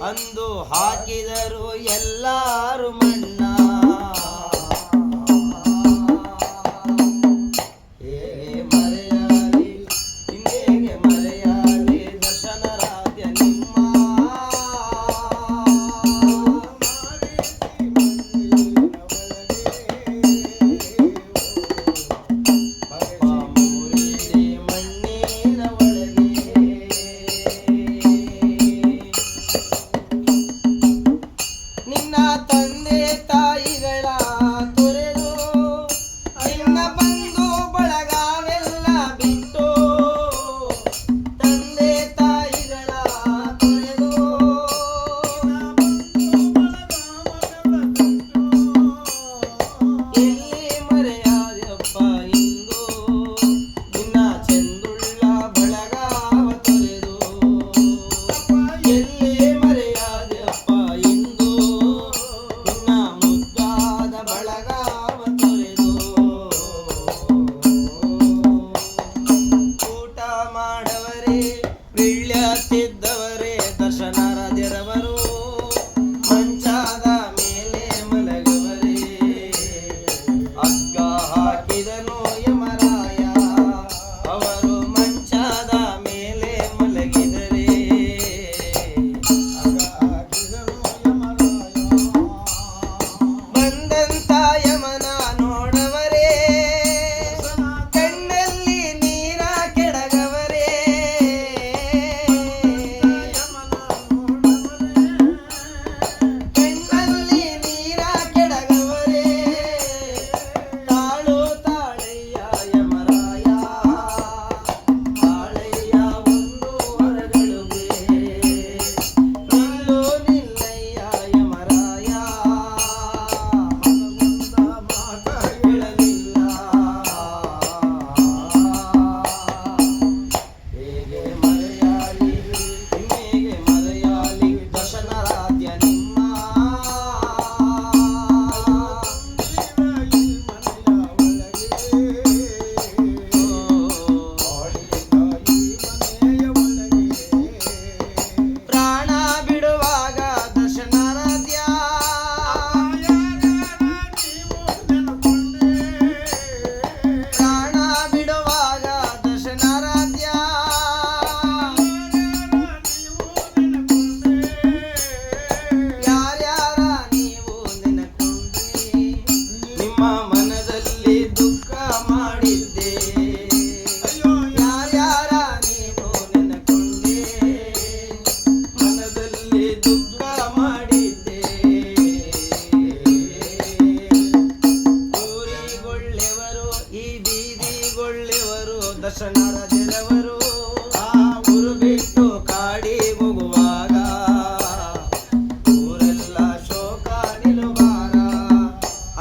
ಅಂದು ಹಾಕಿದರು ಎಲ್ಲಾರು ಮಣ್ಣ. ಬೀಳ್ಯತ್ತಿದ್ದವರೇ ದರ್ಶನರಾಜರವರು ಮಂಚಾದ ಮೇಲೆ ಮಲಗವರೇ. ಹಗ್ಗ ಹಾಕಿದನು ಯಮರಾಯ ಅವರು ಮಂಚಾದ ಮೇಲೆ ಮಲಗಿದರೆ. ಬಂದಂತ ಯಮನ ನೋಡವರೇ ಕಣ್ಣಲ್ಲಿ ನೀರ ಕೆಡಗವರೇ. ಕಣ್ಣಲ್ಲಿ ನೀರ ಕೆಡಗವರೇ. ತಾಳು ತಾಳಯ್ಯ ಯಮರಾಯ ತಾಳಯ್ಯ ಒಂದು ಹೊರಗಳುಗೆ. ನಿಲ್ಲು ನಿಲ್ಲಯ್ಯ ಯಮರಾಯ ಮಾತ ಹೇಳಲಿಲ್ಲ. ಹೇಗೆ ಮರೆಯಾಲಿ ಹೇಗೆ ಮರೆಯಾಲಿ ದರ್ಶನರಾಧ್ಯ ನಿಮ್ಮ. ಪ್ರಾಣ ಬಿಡುವಾಗ ದರ್ಶನರಾಧ್ಯ ಪ್ರಾಣ ಬಿಡುವಾಗ ದರ್ಶನರಾಧ್ಯ ಯಾರ್ಯಾರ ನೀವು ನೆನಕೊಂಡ್ರಿ ನಿಮ್ಮ ಮನದಲ್ಲಿ ದುಃಖ ಮಾಡಿದ್ದೆ. ಯಾರ್ಯಾರ ನೀವು ನೆನಕೊಂಡ್ರಿ ಮನದಲ್ಲಿ ದುಃಖ ಮಾಡಿದ್ದೆ. ಊರಿಗೊಳ್ಳೆವರು ಈ ಬೀದಿಗೊಳ್ಳೆವರು ದರ್ಶನರಾಜರವರು. ಆ ಊರು ಬಿಟ್ಟು ಕಾಡಿ ಹೋಗುವಾಗ ಊರೆಲ್ಲ ಶೋಕ ನಿಲುವಾಗ.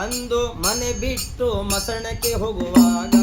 ಅಂದು ಮನೆ ಬಿಟ್ಟು ಮಸಣಕ್ಕೆ ಹೋಗುವಾಗ